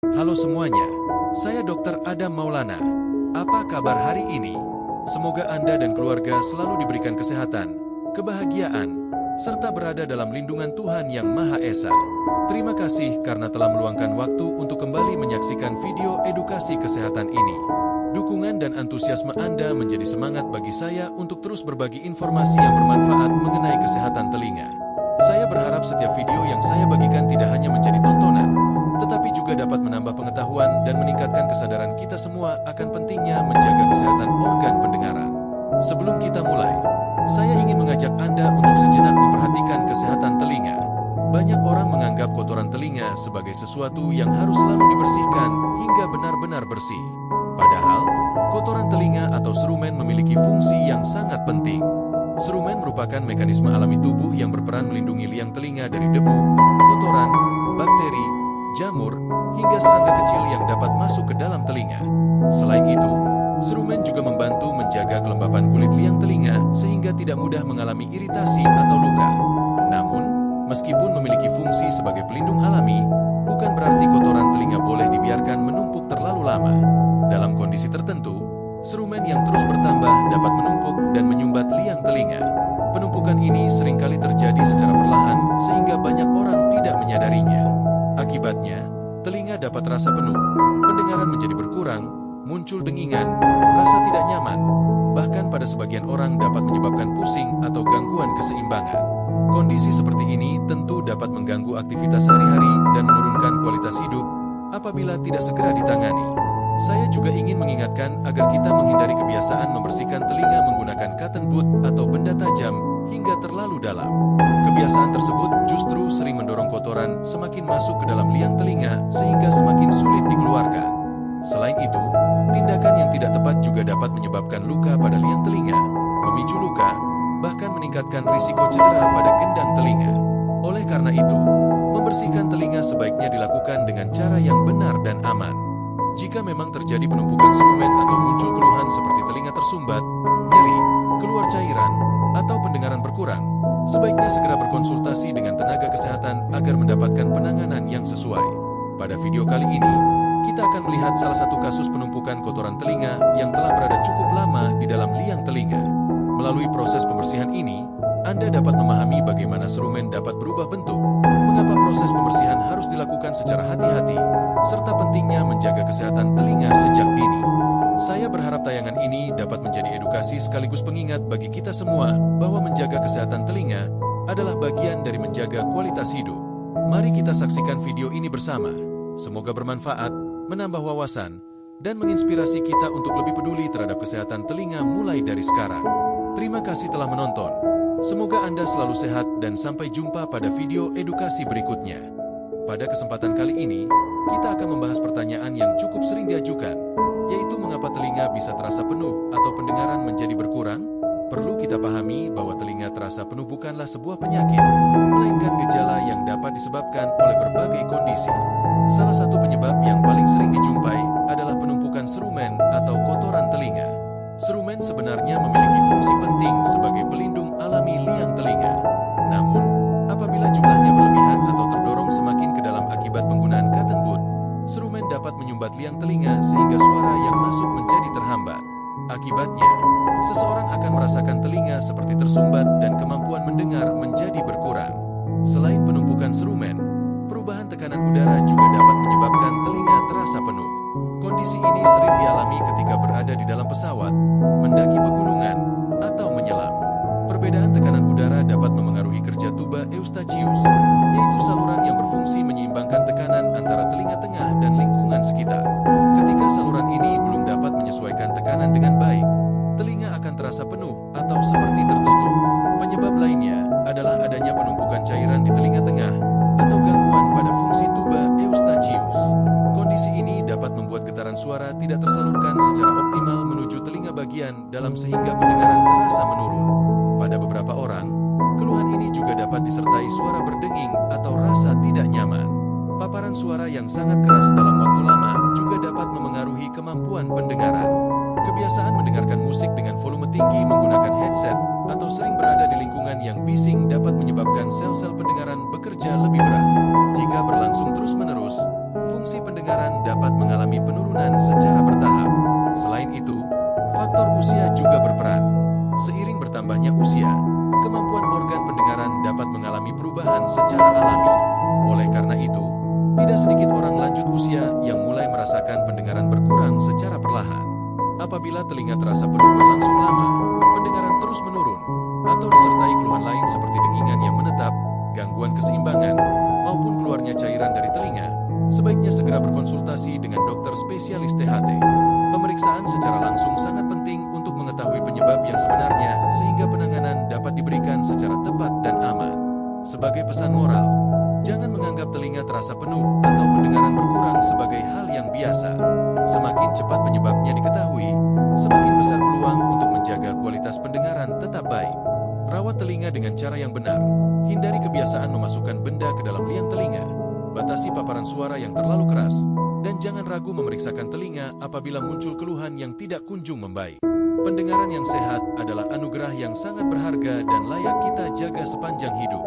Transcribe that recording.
Halo semuanya, saya Dr. Adam Maulana. Apa kabar hari ini? Semoga Anda dan keluarga selalu diberikan kesehatan, kebahagiaan, serta berada dalam lindungan Tuhan Yang Maha Esa. Terima kasih karena telah meluangkan waktu untuk kembali menyaksikan video edukasi kesehatan ini. Dukungan dan antusiasme Anda menjadi semangat bagi saya untuk terus berbagi informasi yang bermanfaat mengenai kesehatan telinga. Saya berharap setiap video yang saya bagikan tidak hanya menjadi tontonan, tetapi juga dapat menambah pengetahuan dan meningkatkan kesadaran kita semua akan pentingnya menjaga kesehatan organ pendengaran. Sebelum kita mulai, saya ingin mengajak Anda untuk sejenak memperhatikan kesehatan telinga. Banyak orang menganggap kotoran telinga sebagai sesuatu yang harus selalu dibersihkan hingga benar-benar bersih. Padahal, kotoran telinga atau serumen memiliki fungsi yang sangat penting. Serumen merupakan mekanisme alami tubuh yang berperan melindungi liang telinga dari debu, kotoran, bakteri, jamur, hingga serangga kecil yang dapat masuk ke dalam telinga. Selain itu, serumen juga membantu menjaga kelembapan kulit liang telinga sehingga tidak mudah mengalami iritasi atau luka. Namun, meskipun memiliki fungsi sebagai pelindung alami, bukan berarti kotoran telinga boleh dibiarkan menumpuk terlalu lama. Dalam kondisi tertentu, serumen yang terus bertambah dapat menumpuk dan menyumbat liang telinga. Penumpukan ini seringkali terjadi secara perlahan sehingga banyak orang tidak menyadarinya. Akibatnya, telinga dapat terasa penuh, pendengaran menjadi berkurang, muncul dengingan, rasa tidak nyaman, bahkan pada sebagian orang dapat menyebabkan pusing atau gangguan keseimbangan. Kondisi seperti ini tentu dapat mengganggu aktivitas sehari-hari dan menurunkan kualitas hidup apabila tidak segera ditangani. Saya juga ingin mengingatkan agar kita menghindari kebiasaan membersihkan telinga menggunakan cotton bud atau benda tajam hingga terlalu dalam. Kebiasaan tersebut justru sering mendorong kotoran semakin masuk ke dalam liang telinga sehingga semakin sulit dikeluarkan. Selain itu, tindakan yang tidak tepat juga dapat menyebabkan luka pada liang telinga, memicu luka, bahkan meningkatkan risiko cedera pada gendang telinga. Oleh karena itu, membersihkan telinga sebaiknya dilakukan dengan cara yang benar dan aman. Jika memang terjadi penumpukan serumen atau muncul keluhan seperti telinga tersumbat, nyeri, keluar cairan, atau pendengaran berkurang, sebaiknya segera berkonsultasi dengan tenaga kesehatan agar mendapatkan penanganan yang sesuai. Pada video kali ini, kita akan melihat salah satu kasus penumpukan kotoran telinga yang telah berada cukup lama di dalam liang telinga. Melalui proses pembersihan ini, Anda dapat memahami bagaimana serumen dapat berubah bentuk, mengapa proses pembersihan harus dilakukan secara hati-hati, serta pentingnya menjaga kesehatan telinga sejak dini. Saya berharap tayangan ini dapat menjadi edukasi sekaligus pengingat bagi kita semua bahwa menjaga kesehatan telinga adalah bagian dari menjaga kualitas hidup. Mari kita saksikan video ini bersama. Semoga bermanfaat, menambah wawasan, dan menginspirasi kita untuk lebih peduli terhadap kesehatan telinga mulai dari sekarang. Terima kasih telah menonton. Semoga Anda selalu sehat dan sampai jumpa pada video edukasi berikutnya. Pada kesempatan kali ini, kita akan membahas pertanyaan yang cukup sering diajukan, yaitu mengapa telinga bisa terasa penuh atau pendengaran menjadi berkurang? Perlu kita pahami bahwa telinga terasa penuh bukanlah sebuah penyakit, melainkan gejala yang dapat disebabkan oleh berbagai kondisi. Salah satu penyebab yang paling sering dijumpai adalah penumpukan serumen atau kotoran telinga. Serumen sebenarnya memiliki fungsi penting sebagai pelindung alami liang telinga. Namun, apabila jumlahnya berlebihan atau terdorong semakin ke dalam akibat penggunaan cotton bud, serumen dapat menyumbat liang telinga sehingga suara yang masuk menjadi terhambat. Akibatnya, seseorang akan merasakan telinga seperti tersumbat dan kemampuan mendengar menjadi berkurang. Selain penumpukan serumen, perubahan tekanan udara juga dapat menyebabkan telinga terasa penuh. Kondisi ini sering dialami ketika berada di dalam pesawat, mendaki pegunungan, atau menyelam. Perbedaan tekanan udara dapat memengaruhi kerja tuba eustachius, yaitu saluran yang berfungsi menyeimbangkan tekanan antara telinga tengah dan lingkungan sekitar. Ketika saluran ini belum dapat menyesuaikan tekanan dengan baik, telinga akan terasa penuh atau seperti tertutup. Penyebab lainnya adalah adanya penumpukan cairan di telinga tengah atau gangguan pada fungsi tuba eustachius. Kondisi ini dapat membuat getaran suara tidak tersalurkan secara optimal menuju telinga bagian dalam sehingga pendengaran terasa menurun. Pada beberapa orang, keluhan ini juga dapat disertai suara berdenging atau rasa tidak nyaman. Paparan suara yang sangat keras dalam waktu lama juga dapat memengaruhi kemampuan pendengaran. Kebiasaan mendengarkan musik dengan volume tinggi menggunakan headset atau sering berada di lingkungan yang bising dapat menyebabkan sel-sel pendengaran bekerja lebih berat. Jika berlangsung terus-menerus, fungsi pendengaran dapat mengalami penurunan secara bertahap. Selain itu, faktor usia juga berperan. Seiring bertambahnya usia, kemampuan organ pendengaran dapat mengalami perubahan secara alami. Oleh karena itu, tidak sedikit orang lanjut usia yang mulai merasakan pendengaran berkurang secara perlahan. Apabila telinga terasa penuh berlangsung lama, pendengaran terus menurun, atau disertai keluhan lain seperti dengingan yang menetap, gangguan keseimbangan, maupun keluarnya cairan dari telinga, sebaiknya segera berkonsultasi dengan dokter spesialis THT. Pemeriksaan secara langsung sangat penting untuk mengetahui penyebab yang sebenarnya sehingga penanganan dapat diberikan secara tepat dan aman. Sebagai pesan moral, jangan menganggap telinga terasa penuh atau pendengaran berkurang sebagai hal yang biasa. Semakin cepat penyebabnya diketahui, semakin besar peluang untuk menjaga kualitas pendengaran tetap baik. Rawat telinga dengan cara yang benar. Hindari kebiasaan memasukkan benda ke dalam liang telinga. Batasi paparan suara yang terlalu keras. Dan jangan ragu memeriksakan telinga apabila muncul keluhan yang tidak kunjung membaik. Pendengaran yang sehat adalah anugerah yang sangat berharga dan layak kita jaga sepanjang hidup.